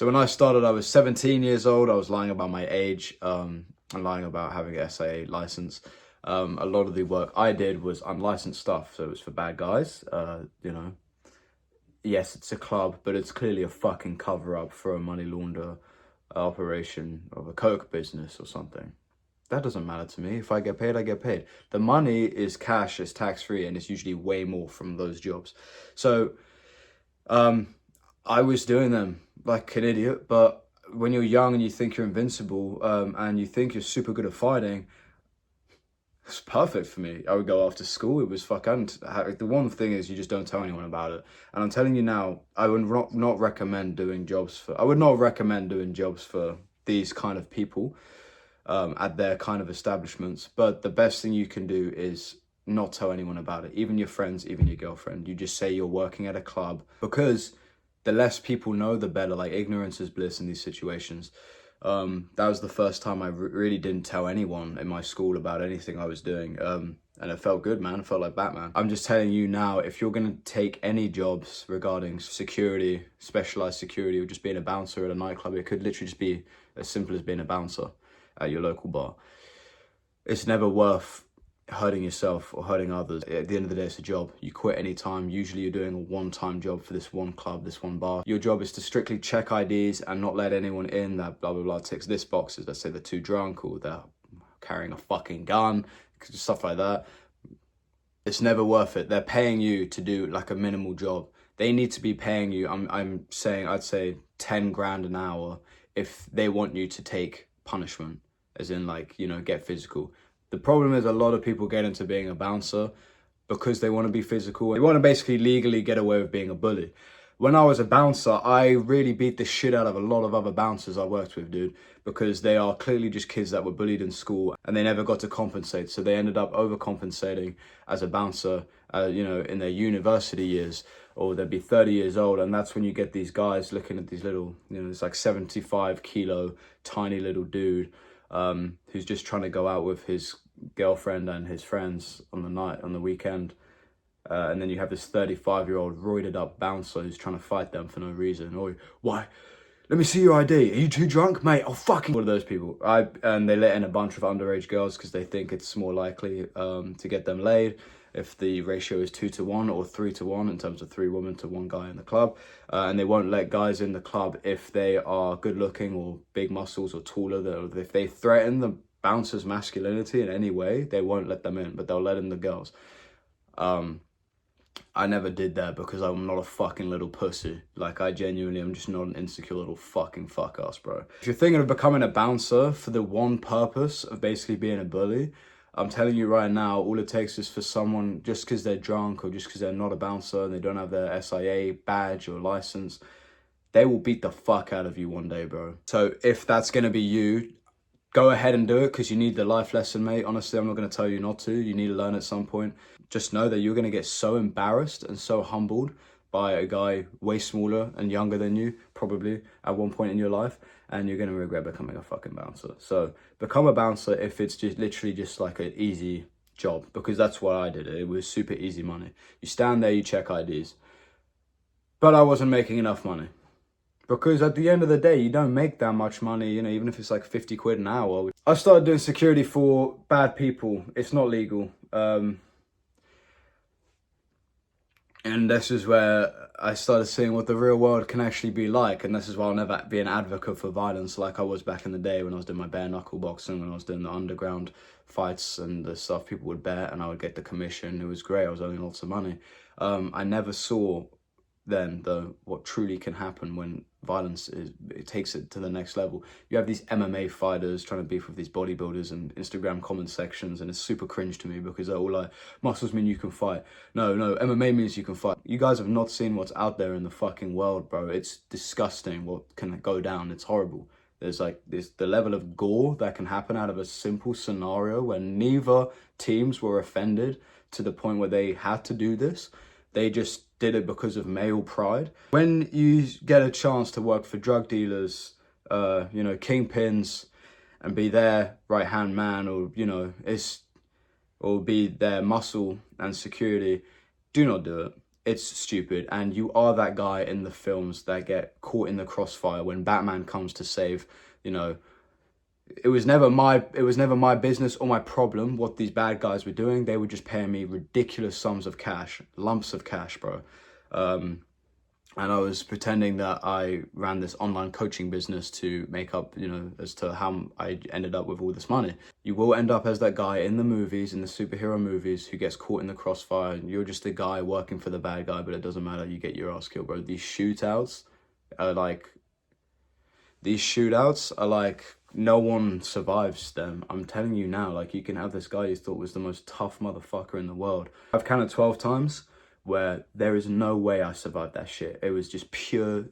So when I started, I was 17 years old. I was lying about my age, and lying about having an SIA license. A lot of the work I did was unlicensed stuff, so it was for bad guys. Yes, it's a club, but it's clearly a fucking cover-up for a money launder operation of a coke business or something. That doesn't matter to me. If I get paid, I get paid. The money is cash, it's tax-free, and it's usually way more from those jobs. So I was doing them like an idiot, but when you're young and you think you're invincible, and you think you're super good at fighting, it's perfect for me. I would go after school. It was fucking. The one thing is you just don't tell anyone about it. And I'm telling you now, I would not recommend doing jobs for. I would not recommend doing jobs for these kind of people, at their kind of establishments. But the best thing you can do is not tell anyone about it. Even your friends, even your girlfriend. You just say you're working at a club, because the less people know, the better. Like, ignorance is bliss in these situations. That was the first time I really didn't tell anyone in my school about anything I was doing. And it felt good, man. It felt like Batman. I'm just telling you now, if you're going to take any jobs regarding security, specialized security, or just being a bouncer at a nightclub, it could literally just be as simple as being a bouncer at your local bar. It's never worth hurting yourself or hurting others. At the end of the day, it's a job. You quit any time. Usually you're doing a one-time job for this one club, this one bar. Your job is to strictly check IDs and not let anyone in that blah blah blah ticks this boxes. Let's say they're too drunk or they're carrying a fucking gun, stuff like that. It's never worth it. They're paying you to do like a minimal job. They need to be paying you, I'm saying, I'd say 10 grand an hour if they want you to take punishment, as in, like, you know, get physical. The problem is a lot of people get into being a bouncer because they want to be physical. They want to basically legally get away with being a bully. When I was a bouncer, I really beat the shit out of a lot of other bouncers I worked with, dude, because they are clearly just kids that were bullied in school and they never got to compensate. So they ended up overcompensating as a bouncer, you know, in their university years, or they'd be 30 years old. And that's when you get these guys looking at these little, you know, it's like 75 kilo, tiny little dude, who's just trying to go out with his girlfriend and his friends on the weekend. And then you have this 35-year-old roided up bouncer who's trying to fight them for no reason. Or, why? Let me see your ID. Are you too drunk, mate? Oh, fucking. One of those people. And they let in a bunch of underage girls because they think it's more likely to get them laid if the ratio is 2-to-1 or 3-to-1 in terms of 3 women to 1 guy in the club. And they won't let guys in the club if they are good looking or big muscles or taller. If they threaten the bouncer's masculinity in any way, they won't let them in, but they'll let in the girls. I never did that because I'm not a fucking little pussy. Like, I genuinely am just not an insecure little fucking fuck ass, bro. If you're thinking of becoming a bouncer for the one purpose of basically being a bully, I'm telling you right now, all it takes is for someone, just because they're drunk or just because they're not a bouncer and they don't have their SIA badge or license, they will beat the fuck out of you one day, bro. So if that's going to be you, go ahead and do it, because you need the life lesson, mate. Honestly, I'm not going to tell you not to. You need to learn at some point. Just know that you're going to get so embarrassed and so humbled by a guy way smaller and younger than you, probably, at one point in your life, and you're going to regret becoming a fucking bouncer. So become a bouncer if it's just literally just like an easy job, because that's what I did. It was super easy money. You stand there, you check IDs. But I wasn't making enough money. Because at the end of the day, you don't make that much money, you know, even if it's like 50 quid an hour. I started doing security for bad people. It's not legal. And this is where I started seeing what the real world can actually be like. And this is why I'll never be an advocate for violence like I was back in the day when I was doing my bare knuckle boxing, when I was doing the underground fights and the stuff people would bet and I would get the commission. It was great. I was earning lots of money. I never saw then what truly can happen when violence it takes it to the next level. You have these MMA fighters trying to beef with these bodybuilders and Instagram comment sections, and it's super cringe to me because they're all like, muscles mean you can fight. No, MMA means you can fight. You guys have not seen what's out there in the fucking world, bro. It's disgusting what can go down. It's horrible. There's the level of gore that can happen out of a simple scenario where neither teams were offended to the point where they had to do this. They just did it because of male pride. When you get a chance to work for drug dealers, you know, kingpins, and be their right-hand man, or, you know, or be their muscle and security, do not do it. it's stupid. And you are that guy in the films that get caught in the crossfire when Batman comes to save, you know, it was never my business or my problem what these bad guys were doing. They were just paying me ridiculous sums of cash, lumps of cash, bro. And I was pretending that I ran this online coaching business to make up, you know, as to how I ended up with all this money. You will end up as that guy in the movies, in the superhero movies, who gets caught in the crossfire. And you're just a guy working for the bad guy, but it doesn't matter. You get your ass killed, bro. These shootouts are like, no one survives them. I'm telling you now, like, you can have this guy you thought was the most tough motherfucker in the world. I've counted 12 times where there is no way I survived that shit. It was just pure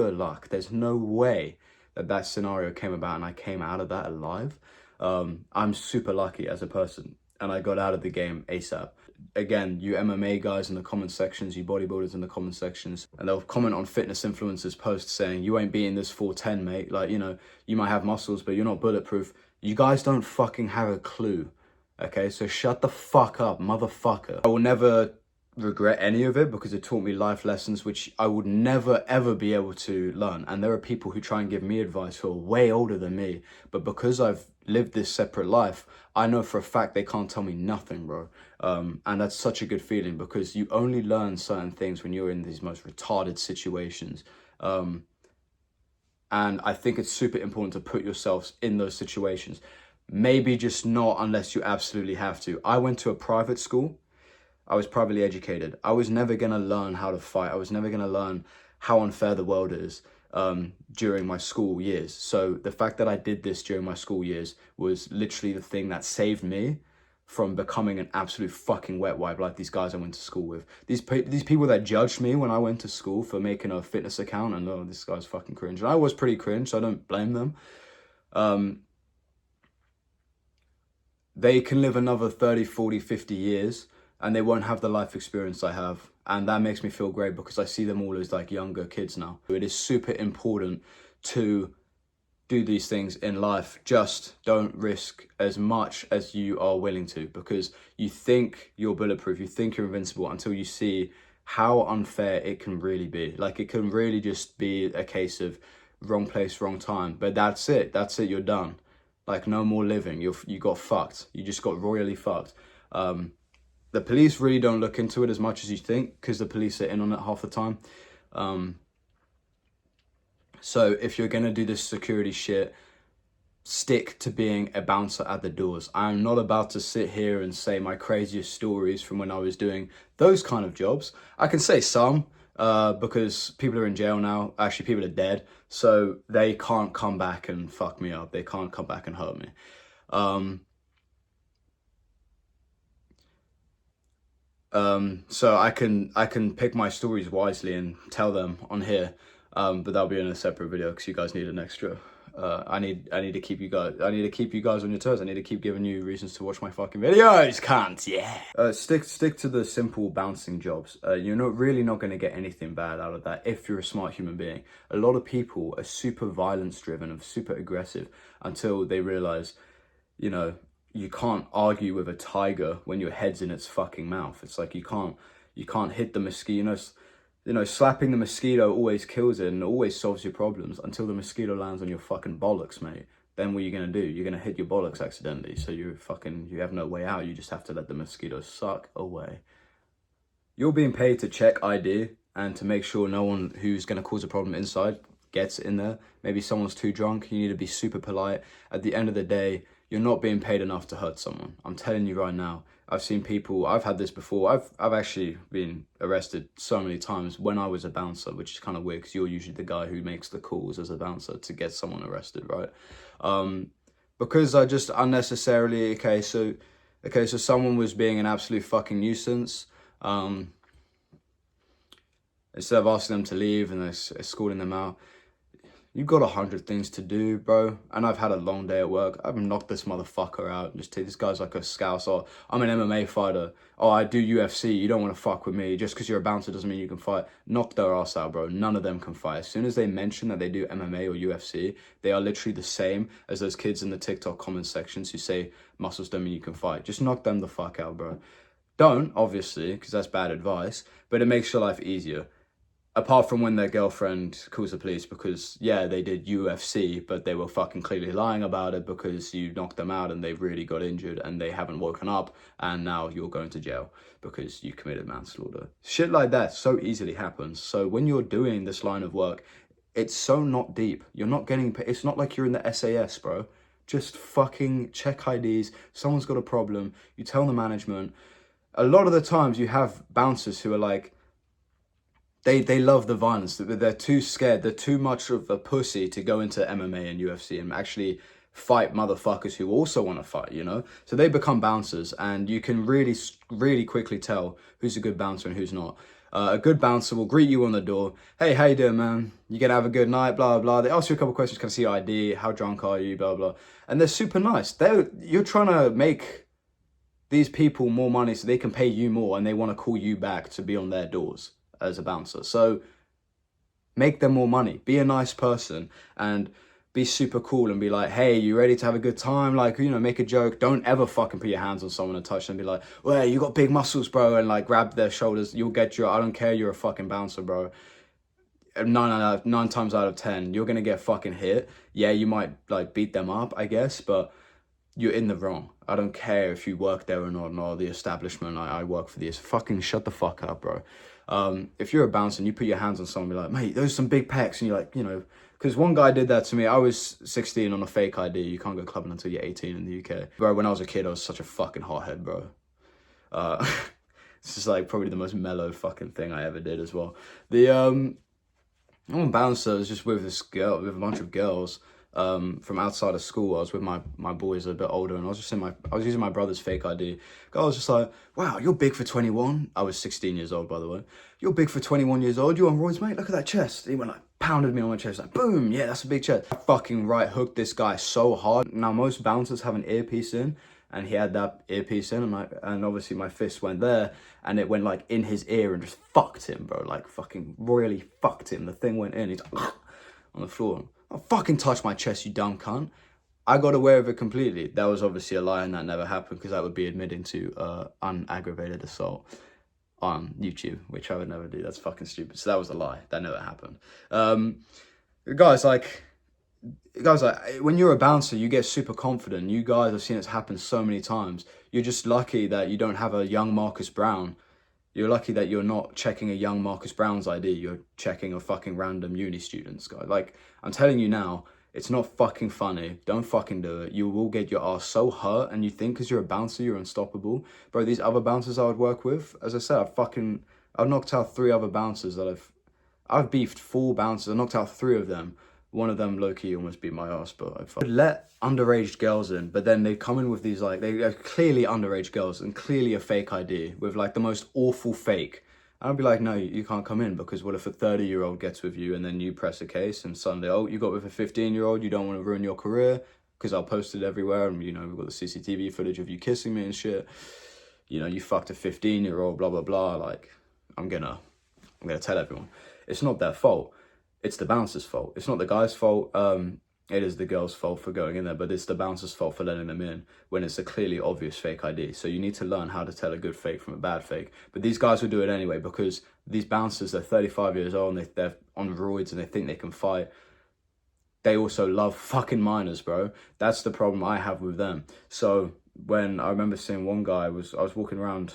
luck. There's no way that scenario came about and I came out of that alive. I'm super lucky as a person, and I got out of the game ASAP. Again, you MMA guys in the comment sections, you bodybuilders in the comment sections, and they'll comment on fitness influencers' posts saying, you ain't beating this 410, mate. Like, you know, you might have muscles, but you're not bulletproof. You guys don't fucking have a clue. Okay, so shut the fuck up, motherfucker. I will never regret any of it because it taught me life lessons which I would never ever be able to learn. And there are people who try and give me advice who are way older than me, but because I've lived this separate life, I know for a fact they can't tell me nothing, bro. And that's such a good feeling because you only learn certain things when you're in these most retarded situations. And I think it's super important to put yourselves in those situations. Maybe just not unless you absolutely have to. I went to a private school. I was privately educated. I was never going to learn how to fight. I was never going to learn how unfair the world is during my school years. So the fact that I did this during my school years was literally the thing that saved me from becoming an absolute fucking wet wipe like these guys I went to school with. These people that judged me when I went to school for making a fitness account and, oh, this guy's fucking cringe. And I was pretty cringe, so I don't blame them. They can live another 30, 40, 50 years and they won't have the life experience I have. And that makes me feel great because I see them all as like younger kids now. It is super important to do these things in life. Just don't risk as much as you are willing to, because you think you're bulletproof, you think you're invincible until you see how unfair it can really be. Like, it can really just be a case of wrong place, wrong time. But that's it, you're done. Like, no more living. You got fucked. You just got royally fucked. The police really don't look into it as much as you think because the police are in on it half the time. So if you're going to do this security shit, stick to being a bouncer at the doors. I'm not about to sit here and say my craziest stories from when I was doing those kind of jobs. I can say some because people are in jail now. Actually, people are dead. So they can't come back and fuck me up. They can't come back and hurt me. So I can pick my stories wisely and tell them on here, but that'll be in a separate video because you guys need an extra. I need to keep you guys on your toes. I need to keep giving you reasons to watch my fucking videos, can't yeah. Stick to the simple bouncing jobs. You're really not going to get anything bad out of that if you're a smart human being. A lot of people are super violence driven and super aggressive until they realize, you know, you can't argue with a tiger when your head's in its fucking mouth. It's like you can't hit the mosquito. You know, slapping the mosquito always kills it and always solves your problems until the mosquito lands on your fucking bollocks, mate. Then what are you gonna do? You're gonna hit your bollocks accidentally. So you have no way out. You just have to let the mosquito suck away. You're being paid to check ID and to make sure no one who's gonna cause a problem inside gets in there. Maybe someone's too drunk. You need to be super polite. At the end of the day, you're not being paid enough to hurt someone. I'm telling you right now. I've seen people, I've had this before. I've actually been arrested so many times when I was a bouncer, which is kind of weird because you're usually the guy who makes the calls as a bouncer to get someone arrested, right? Because I just unnecessarily, so someone was being an absolute fucking nuisance. Instead of asking them to leave and escorting them out, you've got 100 things to do, bro. And I've had a long day at work. I've knocked this motherfucker out. Just take this guy's like a scouse. Or I'm an MMA fighter. Oh, I do UFC. You don't want to fuck with me. Just because you're a bouncer doesn't mean you can fight. Knock their ass out, bro. None of them can fight. As soon as they mention that they do MMA or UFC, they are literally the same as those kids in the TikTok comment sections who say muscles don't mean you can fight. Just knock them the fuck out, bro. Don't, obviously, because that's bad advice, but it makes your life easier. Apart from when their girlfriend calls the police because, yeah, they did UFC, but they were fucking clearly lying about it because you knocked them out and they really got injured and they haven't woken up, and now you're going to jail because you committed manslaughter. Shit like that so easily happens. So when you're doing this line of work, it's so not deep. You're not getting, it's not like you're in the SAS, bro. Just fucking check IDs. Someone's got a problem. You tell the management. A lot of the times you have bouncers who are like, they love the violence. They're too scared. They're too much of a pussy to go into MMA and UFC and actually fight motherfuckers who also want to fight, you know? So they become bouncers, and you can really quickly tell who's a good bouncer and who's not. A good bouncer will greet you on the door. Hey, how you doing, man? You gonna have a good night? Blah, blah. They ask you a couple questions. Can I see your ID? How drunk are you? Blah, blah. And they're super nice. You're trying to make these people more money so they can pay you more, and they want to call you back to be on their doors as a bouncer. So make them more money. Be a nice person and be super cool and be like, hey, you ready to have a good time? Like, you know, make a joke. Don't ever fucking put your hands on someone and touch them and be like, well, you got big muscles, bro, and like grab their shoulders. You'll get your, I don't care, you're a fucking bouncer, bro. Nine times out of 10, you're gonna get fucking hit. Yeah, you might like beat them up, I guess, but you're in the wrong. I don't care if you work there or not, or the establishment I work for this. Fucking shut the fuck up, bro. If you're a bouncer and you put your hands on someone and be like, mate, those are some big pecs, and you're like, you know, because one guy did that to me. I was 16 on a fake ID. You can't go clubbing until you're 18 in the UK. Bro, when I was a kid, I was such a fucking hothead, bro. This is like probably the most mellow fucking thing I ever did as well. I'm a bouncer. I was just with this girl, with a bunch of girls from outside of school. I was with my boys a bit older, and I was using my brother's fake ID. Girl was just like, wow, you're big for 21. I was 16 years old, by the way. You're big for 21 years old. You on roids, mate? Look at that chest. He went like, pounded me on my chest, like, boom, yeah, that's a big chest. I fucking right hooked this guy so hard. Now, most bouncers have an earpiece in, and he had that earpiece in, and obviously my fist went there, and it went like in his ear and just fucked him, bro. Like fucking royally fucked him. The thing went in. He's like, on the floor. Don't fucking touch my chest, you dumb cunt. I got away with it completely. That was obviously a lie, and that never happened, because that would be admitting to unaggravated assault on YouTube, which I would never do. That's fucking stupid. So that was a lie. That never happened. Guys, when you're a bouncer, you get super confident. You guys have seen it happen so many times. You're just lucky that you don't have a young Marcus Brown. You're lucky that you're not checking a young Marcus Brown's ID. You're checking a fucking random uni student's guy. Like, I'm telling you now, it's not fucking funny. Don't fucking do it. You will get your ass so hurt, and you think because you're a bouncer, you're unstoppable. Bro, these other bouncers I would work with, as I said, I've knocked out 3 other bouncers that I've beefed 4 bouncers. I knocked out 3 of them. One of them, low-key, almost beat my ass, but I let underage girls in, but then they come in with these, like, they are clearly underage girls and clearly a fake ID with, like, the most awful fake. And I'd be like, no, you can't come in, because what if a 30-year-old gets with you and then you press a case and suddenly, oh, you got with a 15-year-old, you don't want to ruin your career, because I'll post it everywhere, and, you know, we've got the CCTV footage of you kissing me and shit. You know, you fucked a 15-year-old, blah, blah, blah. Like, I'm gonna tell everyone. It's not their fault. It's the bouncer's fault. It's not the guy's fault. It is the girl's fault for going in there, but it's the bouncer's fault for letting them in when it's a clearly obvious fake ID. So you need to learn how to tell a good fake from a bad fake. But these guys will do it anyway, because these bouncers, they're 35 years old and they're on roids and they think they can fight. They also love fucking minors, bro. That's the problem I have with them. So when I remember seeing one guy, I was walking around,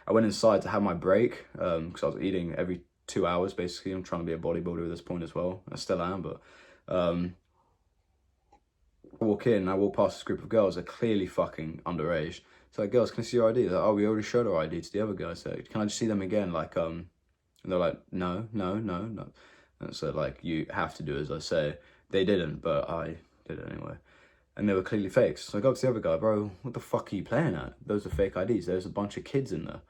I went inside to have my break, because I was eating every 2 hours, basically. I'm trying to be a bodybuilder at this point as well. I still am, but I walk in, I walk past this group of girls. They're clearly fucking underage. So like, girls, can I see your ID? They're like, oh, we already showed our ID to the other guys. So can I just see them again? Like, and they're like, no. And so like, you have to do as I say. They didn't, but I did it anyway. And they were clearly fakes. So I go up to the other guy, bro, what the fuck are you playing at? Those are fake IDs. There's a bunch of kids in there.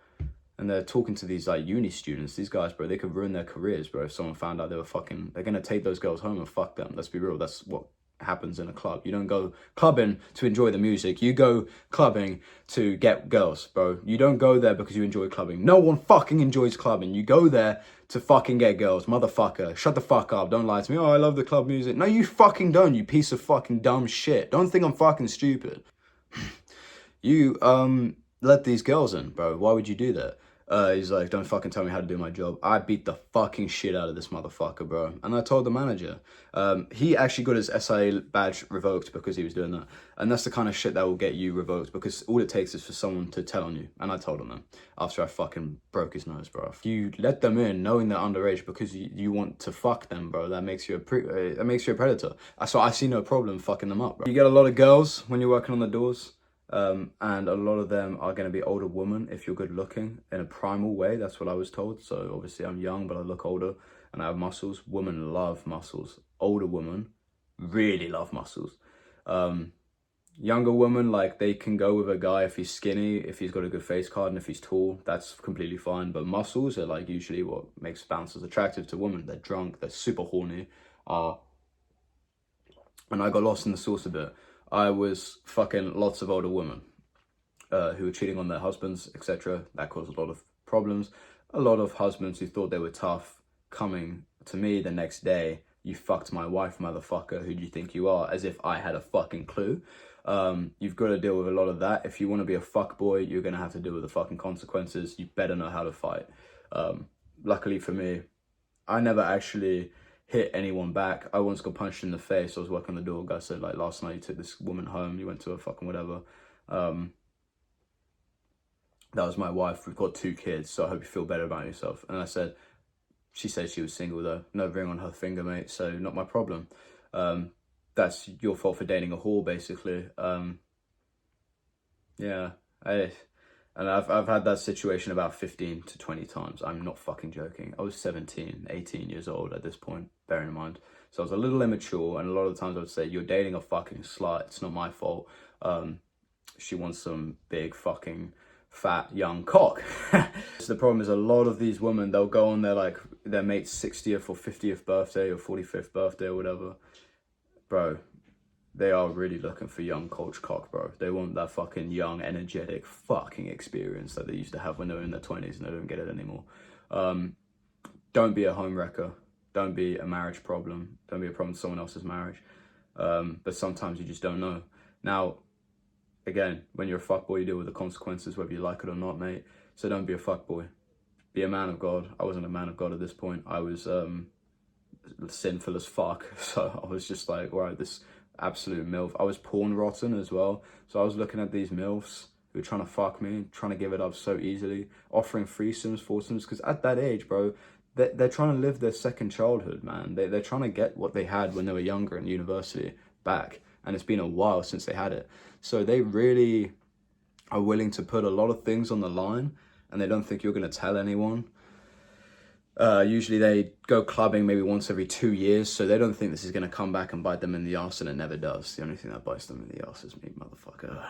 And they're talking to these like uni students. These guys, bro, they could ruin their careers, bro, if someone found out they were fucking, they're gonna take those girls home and fuck them. Let's be real, that's what happens in a club. You don't go clubbing to enjoy the music. You go clubbing to get girls, bro. You don't go there because you enjoy clubbing. No one fucking enjoys clubbing. You go there to fucking get girls, motherfucker. Shut the fuck up. Don't lie to me. Oh, I love the club music. No, you fucking don't, you piece of fucking dumb shit. Don't think I'm fucking stupid. let these girls in, bro. Why would you do that? He's like, don't fucking tell me how to do my job. I beat the fucking shit out of this motherfucker, bro. And I told the manager. He actually got his SIA badge revoked because he was doing that. And that's the kind of shit that will get you revoked, because all it takes is for someone to tell on you. And I told him that after I fucking broke his nose, bro. You let them in knowing they're underage because you want to fuck them, bro. That makes you a predator. So I see no problem fucking them up, bro. You get a lot of girls when you're working on the doors. And a lot of them are going to be older women if you're good looking in a primal way. That's what I was told. So obviously I'm young, but I look older and I have muscles. Women love muscles. Older women really love muscles. Younger women, like, they can go with a guy if he's skinny, if he's got a good face card, and if he's tall, that's completely fine. But muscles are like usually what makes bouncers attractive to women. They're drunk, they're super horny. And I got lost in the sauce a bit. I was fucking lots of older women who were cheating on their husbands, etc. That caused a lot of problems. A lot of husbands who thought they were tough coming to me the next day. You fucked my wife, motherfucker. Who do you think you are? As if I had a fucking clue. You've got to deal with a lot of that. If you want to be a fuckboy, you're going to have to deal with the fucking consequences. You better know how to fight. Luckily for me, I never actually hit anyone back. I once got punched in the face. I was working the door. Guy said, like, last night you took this woman home. You went to a fucking whatever. That was my wife. We've got 2 kids, so I hope you feel better about yourself. And I said, she said she was single though. No ring on her finger, mate. So not my problem. That's your fault for dating a whore, basically. Yeah. And I've had that situation about 15 to 20 times. I'm not fucking joking. I was 17, 18 years old at this point, bearing in mind. So I was a little immature, and a lot of the times I would say, you're dating a fucking slut. It's not my fault. She wants some big fucking fat young cock. So the problem is, a lot of these women, they'll go on their mate's 60th or 50th birthday or 45th birthday or whatever. Bro, they are really looking for young coach cock, bro. They want that fucking young, energetic fucking experience that they used to have when they were in their 20s, and they don't get it anymore. Don't be a home wrecker. Don't be a marriage problem. Don't be a problem to someone else's marriage. But sometimes you just don't know. Now, again, when you're a fuckboy, you deal with the consequences, whether you like it or not, mate. So don't be a fuckboy. Be a man of God. I wasn't a man of God at this point. I was sinful as fuck. So I was just like, right, this absolute MILF. I was porn rotten as well. So I was looking at these MILFs who were trying to fuck me, trying to give it up so easily, offering threesomes, foursomes, because at that age, bro, they're trying to live their second childhood, man. They're trying to get what they had when they were younger in university back. And it's been a while since they had it. So they really are willing to put a lot of things on the line, and they don't think you're going to tell anyone. Usually they go clubbing maybe once every 2 years, so they don't think this is going to come back and bite them in the arse, and it never does. The only thing that bites them in the arse is me, motherfucker.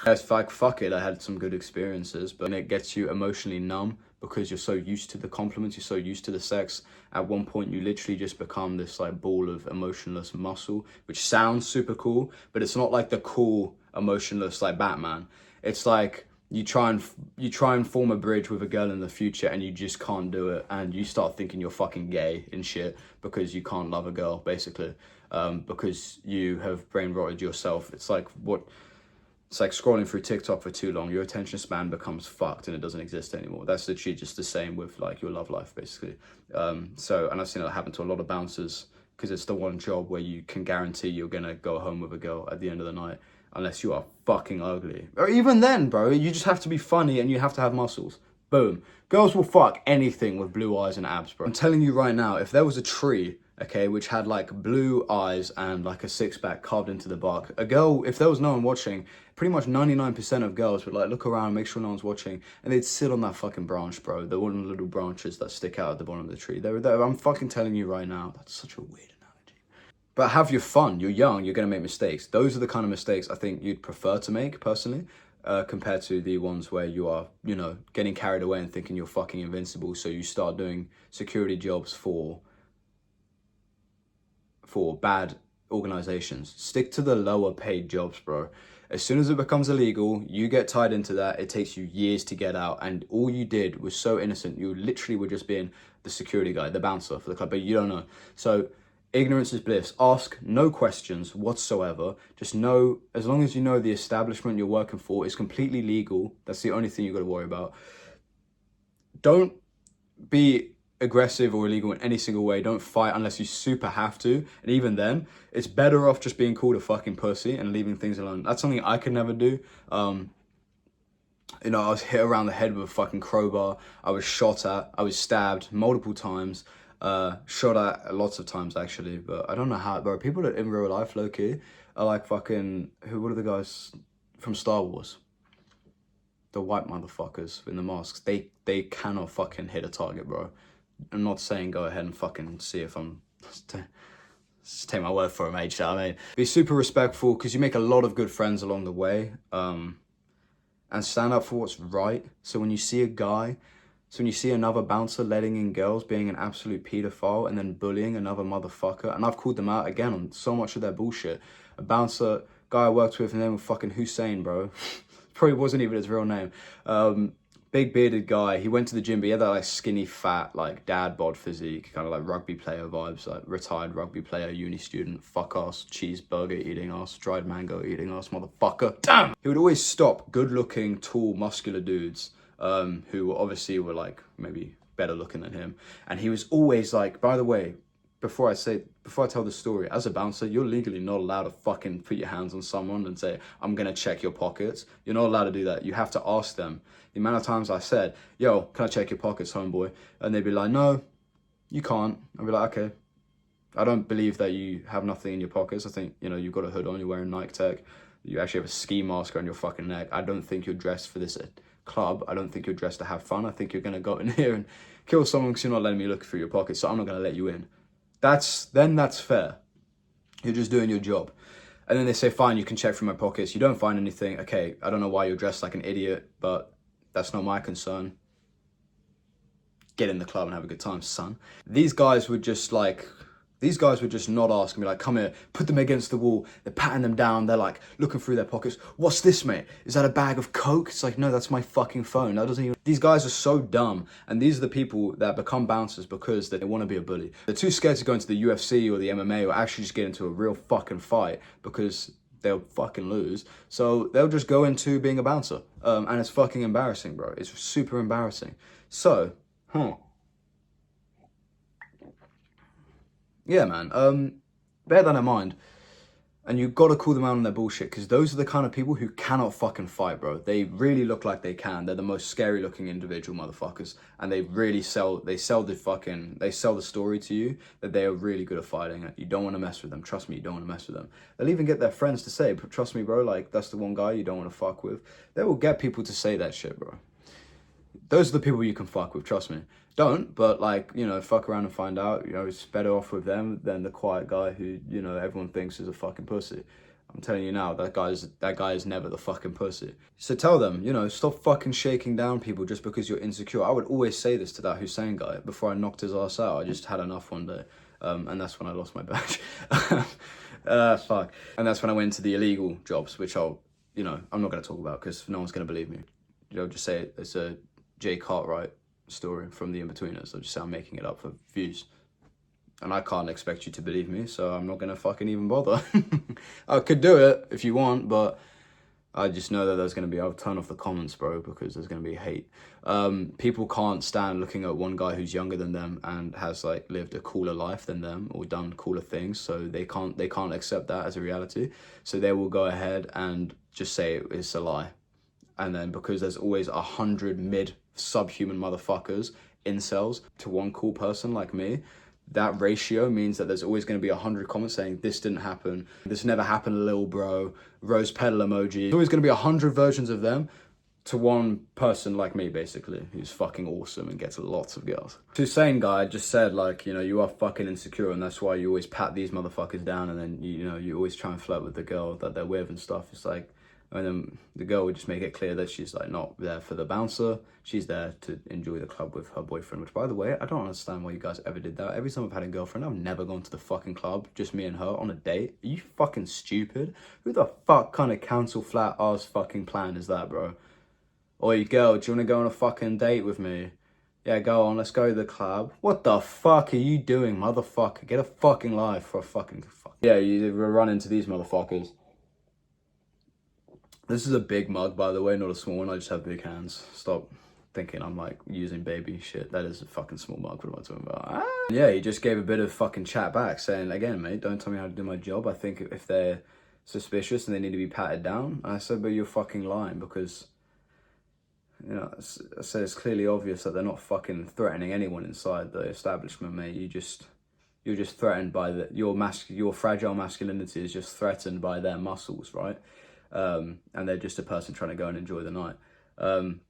It's like, fuck it, I had some good experiences, but it gets you emotionally numb because you're so used to the compliments, you're so used to the sex. At one point, you literally just become this like ball of emotionless muscle, which sounds super cool, but it's not like the cool, emotionless like Batman. It's like you try and form a bridge with a girl in the future, and you just can't do it, and you start thinking you're fucking gay and shit because you can't love a girl, basically, because you have brain rotted yourself. It's like scrolling through TikTok for too long. Your attention span becomes fucked and it doesn't exist anymore. That's literally just the same with like your love life, basically. And I've seen that happen to a lot of bouncers, because it's the one job where you can guarantee you're gonna go home with a girl at the end of the night, unless you are fucking ugly. Or even then, bro, you just have to be funny and you have to have muscles. Boom. Girls will fuck anything with blue eyes and abs, bro. I'm telling you right now, if there was a tree, okay, which had like blue eyes and like a six-pack carved into the bark, a girl, if there was no one watching, pretty much 99% of girls would like look around, make sure no one's watching, and they'd sit on that fucking branch, bro. The one little branches that stick out at the bottom of the tree. I'm fucking telling you right now, that's such a weird analogy. But have your fun. You're young, you're gonna make mistakes. Those are the kind of mistakes I think you'd prefer to make, personally, compared to the ones where you are, getting carried away and thinking you're fucking invincible, so you start doing security jobs for bad organizations. Stick to the lower paid jobs, bro. As soon as it becomes illegal, you get tied into that. It takes you years to get out, and all you did was so innocent. You literally were just being the security guy, the bouncer for the club, but you don't know. So Ignorance is bliss. Ask no questions whatsoever. Just know, as long as you know the establishment you're working for is completely legal, that's the only thing you got to worry about. Don't be aggressive or illegal in any single way. Don't fight unless you super have to. And even then, it's better off just being called a fucking pussy and leaving things alone. That's something I could never do. You know, I was hit around the head with a fucking crowbar. I was shot at. I was stabbed multiple times. Shot at lots of times, actually. But I don't know how, bro. People that in real life, low-key, are like fucking... what are the guys from Star Wars? The white motherfuckers in the masks. They cannot fucking hit a target, bro. I'm not saying go ahead and fucking see if I'm... Just take my word for it, mate. You know what I mean? Be super respectful, because you make a lot of good friends along the way. And stand up for what's right. So when you see another bouncer letting in girls, being an absolute pedophile, and then bullying another motherfucker, and I've called them out again on so much of their bullshit. A bouncer, guy I worked with, his name was fucking Hussein, bro. Probably wasn't even his real name. Big bearded guy. He went to the gym, but he had that like skinny, fat, like dad bod physique, kind of like rugby player vibes, like retired rugby player, uni student, fuck ass, cheeseburger eating ass, dried mango eating ass, motherfucker. Damn! He would always stop good looking, tall, muscular dudes, who obviously were like maybe better looking than him. And he was always like, by the way, before I tell the story, as a bouncer, you're legally not allowed to fucking put your hands on someone and say, I'm gonna check your pockets. You're not allowed to do that. You have to ask them. The amount of times I said, yo, can I check your pockets, homeboy? And they'd be like, no, you can't. I'd be like, okay. I don't believe that you have nothing in your pockets. I think, you know, you've got a hood on, you're wearing Nike Tech. You actually have a ski mask around your fucking neck. I don't think you're dressed for this club. I don't think you're dressed to have fun. I think you're gonna go in here and kill someone because you're not letting me look through your pockets, so I'm not gonna let you in. That's fair. You're just doing your job. And then they say, fine, you can check through my pockets. You don't find anything. Okay, I don't know why you're dressed like an idiot, but that's not my concern. Get in the club and have a good time, son. These guys would just not ask and be like, come here, put them against the wall. They're patting them down. They're like looking through their pockets. What's this, mate? Is that a bag of Coke? It's like, no, that's my fucking phone. That doesn't even... These guys are so dumb. And these are the people that become bouncers because they want to be a bully. They're too scared to go into the UFC or the MMA or actually just get into a real fucking fight because they'll fucking lose. So they'll just go into being a bouncer. And it's fucking embarrassing, bro. It's super embarrassing. So, yeah, man, bear that in mind. And you've got to call them out on their bullshit, because those are the kind of people who cannot fucking fight, bro. They really look like they can. They're the most scary looking individual motherfuckers. And they really sell the story to you that they are really good at fighting. You don't want to mess with them. Trust me, you don't want to mess with them. They'll even get their friends to say, trust me, bro, like, that's the one guy you don't want to fuck with. They will get people to say that shit, bro. Those are the people you can fuck with, trust me. Don't, but like, you know, fuck around and find out. You know, it's better off with them than the quiet guy who, you know, everyone thinks is a fucking pussy. I'm telling you now, that guy is never the fucking pussy. So tell them, you know, stop fucking shaking down people just because you're insecure. I would always say this to that Hussein guy before I knocked his ass out. I just had enough one day. And that's when I lost my badge. Fuck. And that's when I went to the illegal jobs, which I'm not going to talk about because no one's going to believe me. You know, just say it's a Jay Cartwright story from The In-Betweeners. I'll just say I'm making it up for views. And I can't expect you to believe me, so I'm not gonna fucking even bother. I could do it if you want, but I just know that there's gonna be, I'll turn off the comments, bro, because there's gonna be hate. People can't stand looking at one guy who's younger than them and has like lived a cooler life than them or done cooler things, so they can't accept that as a reality. So they will go ahead and just say it's a lie. And then because there's always 100 mid-subhuman motherfuckers, incels, to one cool person like me, that ratio means that there's always going to be 100 comments saying, this didn't happen, this never happened, lil bro, rose petal emoji. There's always going to be 100 versions of them to one person like me, basically, who's fucking awesome and gets lots of girls. Hussein guy just said, like, you know, you are fucking insecure and that's why you always pat these motherfuckers down and then, you know, you always try and flirt with the girl that they're with and stuff. It's like, and then the girl would just make it clear that she's like not there for the bouncer. She's there to enjoy the club with her boyfriend, which by the way, I don't understand why you guys ever did that. Every time I've had a girlfriend, I've never gone to the fucking club, just me and her on a date. Are you fucking stupid? Who the fuck kind of council flat ass fucking plan is that, bro? Oi, girl, do you want to go on a fucking date with me? Yeah, go on, let's go to the club. What the fuck are you doing, motherfucker? Get a fucking life for a fucking fuck. Yeah, you run into these motherfuckers. This is a big mug, by the way, not a small one. I just have big hands. Stop thinking I'm like using baby shit. That is a fucking small mug. What am I talking about? Ah. Yeah, he just gave a bit of fucking chat back saying, again, mate, don't tell me how to do my job. I think if they're suspicious and they need to be patted down. And I said, but you're fucking lying because, you know, I said it's clearly obvious that they're not fucking threatening anyone inside the establishment, mate. You're just threatened by your fragile masculinity is just threatened by their muscles, right? And they're just a person trying to go and enjoy the night.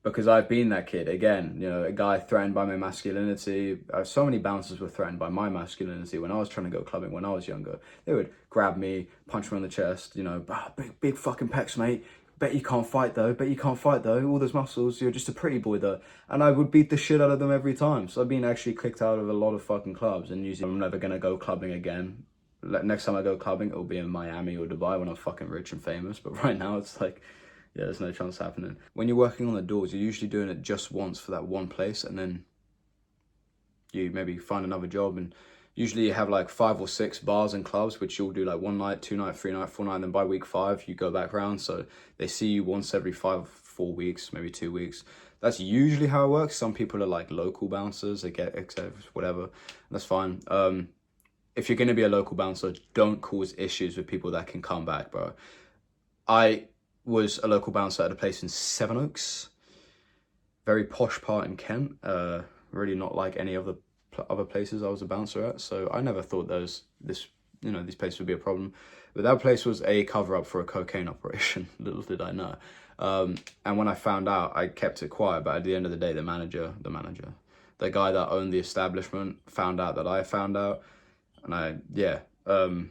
Because I've been that kid, again, you know, a guy threatened by my masculinity. So many bouncers were threatened by my masculinity when I was trying to go clubbing when I was younger. They would grab me, punch me on the chest, you know, big fucking pecs, mate. Bet you can't fight though, all those muscles, you're just a pretty boy though. And I would beat the shit out of them every time. So I've been actually kicked out of a lot of fucking clubs, and usually I'm never gonna go clubbing again. Next time I go clubbing, it'll be in Miami or Dubai when I'm fucking rich and famous. But right now it's like, yeah, there's no chance happening. When you're working on the doors, you're usually doing it just once for that one place, and then you maybe find another job, and usually you have like 5 or 6 bars and clubs, which you'll do like 1 night, 2 night, 3 night, 4 night, and then by week 5 you go back round. So they see you once every 4 weeks, maybe 2 weeks. That's usually how it works. Some people are like local bouncers, they get whatever. That's fine. If you're gonna be a local bouncer, don't cause issues with people that can come back, bro. I was a local bouncer at a place in Sevenoaks, very posh part in Kent. Really not like any other places I was a bouncer at. So I never thought these places would be a problem. But that place was a cover up for a cocaine operation. Little did I know. And when I found out, I kept it quiet. But at the end of the day, the guy that owned the establishment found out that I found out. And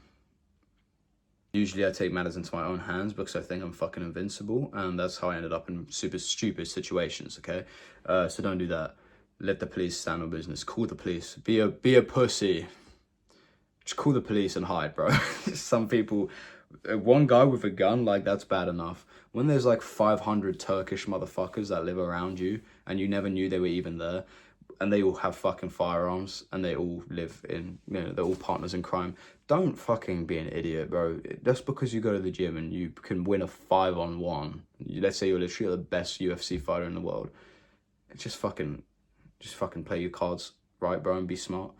usually I take matters into my own hands because I think I'm fucking invincible. And that's how I ended up in super stupid situations, okay? So don't do that. Let the police stand on business. Call the police. Be a pussy. Just call the police and hide, bro. Some people, one guy with a gun, like, that's bad enough. When there's like 500 Turkish motherfuckers that live around you and you never knew they were even there, and they all have fucking firearms and they all live in, you know, they're all partners in crime. Don't fucking be an idiot, bro. Just because you go to the gym and you can win a 5-on-1, let's say you're literally the best UFC fighter in the world, just fucking play your cards right, bro, and be smart.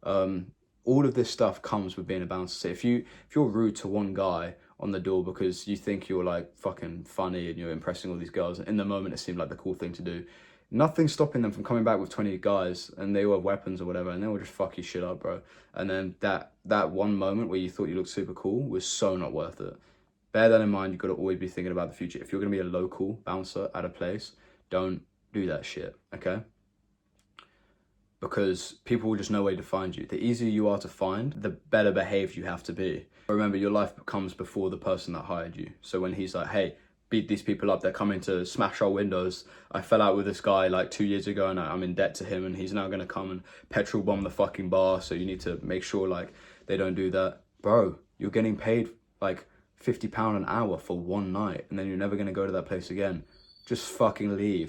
All of this stuff comes with being a bouncer. So if you're rude to one guy on the door because you think you're like fucking funny and you're impressing all these girls, in the moment it seemed like the cool thing to do, nothing's stopping them from coming back with 20 guys and they all have weapons or whatever, and they will just fuck your shit up, bro. And then that one moment where you thought you looked super cool was so not worth it. Bear that in mind. You've got to always be thinking about the future. If you're going to be a local bouncer at a place, don't do that shit, okay? Because people will just know where to find you. The easier you are to find, the better behaved you have to be. Remember, your life comes before the person that hired you. So when he's like, hey, beat these people up, they're coming to smash our windows. I fell out with this guy like 2 years ago and I'm in debt to him, and he's now gonna come and petrol bomb the fucking bar, so you need to make sure like they don't do that. Bro, you're getting paid like £50 an hour for one night, and then you're never gonna go to that place again. Just fucking leave.